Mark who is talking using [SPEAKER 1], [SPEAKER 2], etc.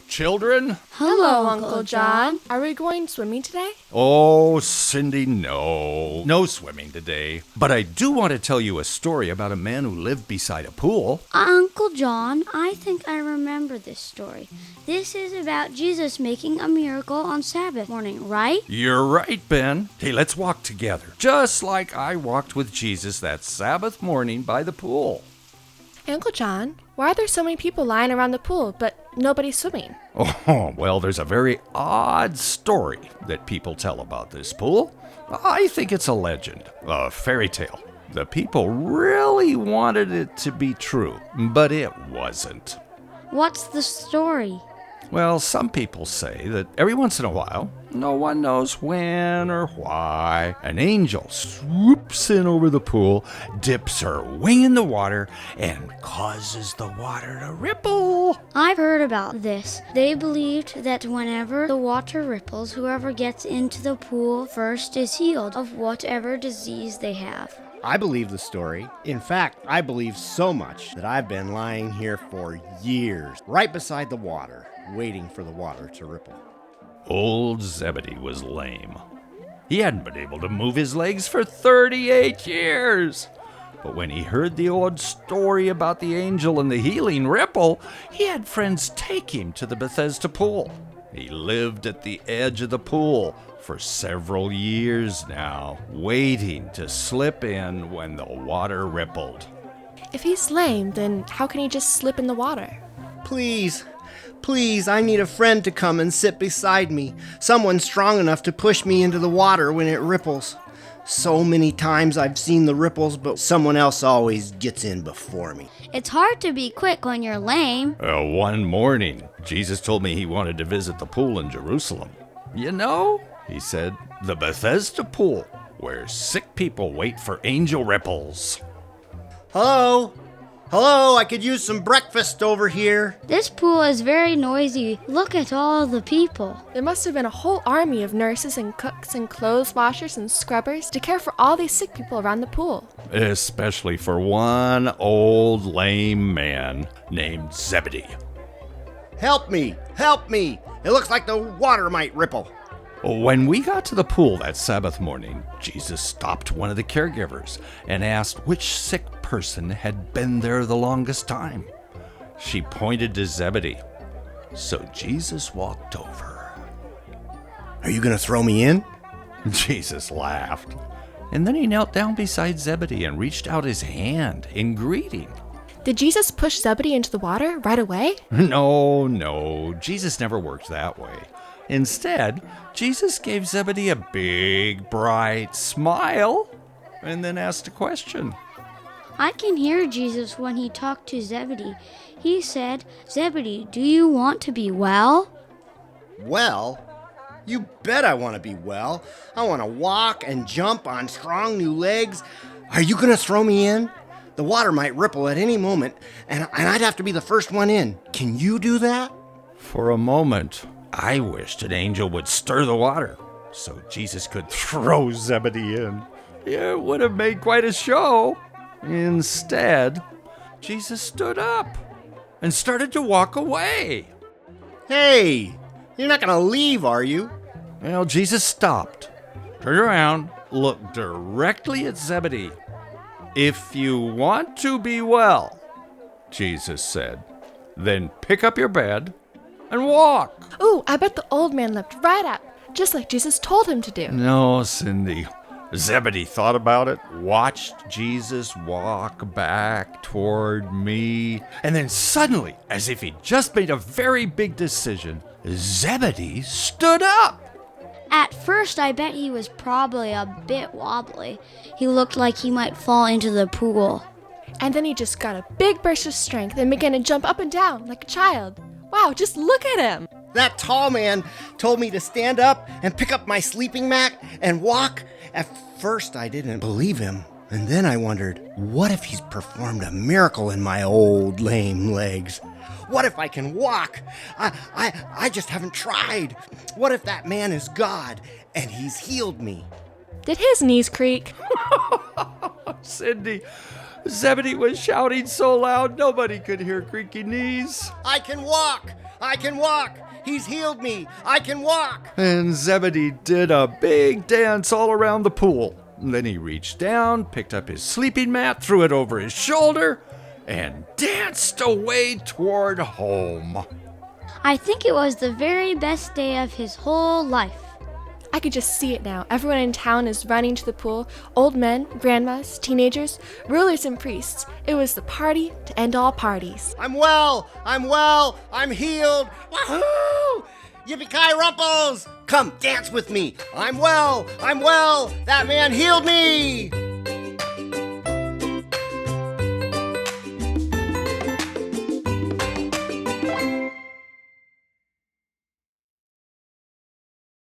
[SPEAKER 1] children.
[SPEAKER 2] Hello, Uncle John. Are we going swimming today?
[SPEAKER 1] Oh, Cindy, no. No swimming today. But I do want to tell you a story about a man who lived beside a pool.
[SPEAKER 3] Uncle John, I think I remember this story. This is about Jesus making a miracle on Sabbath morning, right?
[SPEAKER 1] You're right, Ben. Hey, let's walk together. Just like I walked with Jesus that Sabbath morning by the pool.
[SPEAKER 2] Uncle John, why are there so many people lying around the pool, but nobody's swimming?
[SPEAKER 1] Oh, well, there's a very odd story that people tell about this pool. I think it's a legend, a fairy tale. The people really wanted it to be true, but it wasn't.
[SPEAKER 3] What's the story?
[SPEAKER 1] Well, some people say that every once in a while, no one knows when or why, an angel swoops in over the pool, dips her wing in the water, and causes the water to ripple.
[SPEAKER 3] I've heard about this. They believed that whenever the water ripples, whoever gets into the pool first is healed of whatever disease they have.
[SPEAKER 4] I believe the story. In fact, I believe so much that I've been lying here for years, right beside the water, waiting for the water to ripple.
[SPEAKER 1] Old Zebedee was lame. He hadn't been able to move his legs for 38 years. But when he heard the old story about the angel and the healing ripple, he had friends take him to the Bethesda pool. He lived at the edge of the pool for several years now, waiting to slip in when the water rippled.
[SPEAKER 2] If he's lame, then how can he just slip in the water?
[SPEAKER 4] Please, I need a friend to come and sit beside me. Someone strong enough to push me into the water when it ripples. So many times I've seen the ripples, but someone else always gets in before me.
[SPEAKER 3] It's hard to be quick when you're lame.
[SPEAKER 1] One morning, Jesus told me he wanted to visit the pool in Jerusalem. You know, he said, the Bethesda pool, where sick people wait for angel ripples.
[SPEAKER 4] Hello? Hello, I could use some breakfast over here.
[SPEAKER 3] This pool is very noisy. Look at all the people.
[SPEAKER 2] There must have been a whole army of nurses and cooks and clothes washers and scrubbers to care for all these sick people around the pool.
[SPEAKER 1] Especially for one old lame man named Zebedee.
[SPEAKER 4] Help me! Help me! It looks like the water might ripple.
[SPEAKER 1] When we got to the pool that Sabbath morning, Jesus stopped one of the caregivers and asked which sick person had been there the longest time. She pointed to Zebedee. So Jesus walked over.
[SPEAKER 4] Are you gonna throw me in?
[SPEAKER 1] Jesus laughed. And then he knelt down beside Zebedee and reached out his hand in greeting.
[SPEAKER 2] Did Jesus push Zebedee into the water right away?
[SPEAKER 1] No, Jesus never worked that way. Instead, Jesus gave Zebedee a big, bright smile and then asked a question.
[SPEAKER 3] I can hear Jesus when he talked to Zebedee. He said, "Zebedee, do you want to be well?"
[SPEAKER 4] Well? You bet I want to be well. I want to walk and jump on strong new legs. Are you going to throw me in? The water might ripple at any moment, and I'd have to be the first one in. Can you do that?
[SPEAKER 1] For a moment, I wished an angel would stir the water so Jesus could throw Zebedee in. It would have made quite a show. Instead, Jesus stood up and started to walk away.
[SPEAKER 4] Hey, you're not going to leave, are you?
[SPEAKER 1] Well, Jesus stopped, turned around, looked directly at Zebedee. "If you want to be well," Jesus said, "then pick up your bed and walk."
[SPEAKER 2] Ooh, I bet the old man leapt right up, just like Jesus told him to do.
[SPEAKER 1] No, Cindy. Zebedee thought about it, watched Jesus walk back toward me, and then suddenly, as if he'd just made a very big decision, Zebedee stood up.
[SPEAKER 3] At first, I bet he was probably a bit wobbly. He looked like he might fall into the pool.
[SPEAKER 2] And then he just got a big burst of strength and began to jump up and down like a child. Wow, just look at him.
[SPEAKER 4] That tall man told me to stand up and pick up my sleeping mat and walk. At first, I didn't believe him. And then I wondered, what if he's performed a miracle in my old lame legs? What if I can walk? I just haven't tried. What if that man is God and he's healed me?
[SPEAKER 2] Did his knees creak?
[SPEAKER 1] Cindy, Zebedee was shouting so loud nobody could hear creaky knees.
[SPEAKER 4] I can walk. I can walk. He's healed me. I can walk.
[SPEAKER 1] And Zebedee did a big dance all around the pool. Then he reached down, picked up his sleeping mat, threw it over his shoulder, and danced away toward home.
[SPEAKER 3] I think it was the very best day of his whole life.
[SPEAKER 2] I could just see it now. Everyone in town is running to the pool. Old men, grandmas, teenagers, rulers and priests. It was the party to end all parties.
[SPEAKER 4] I'm well. I'm healed. Woohoo! Yippee-ki-rumples! Come dance with me. I'm well. That man healed me.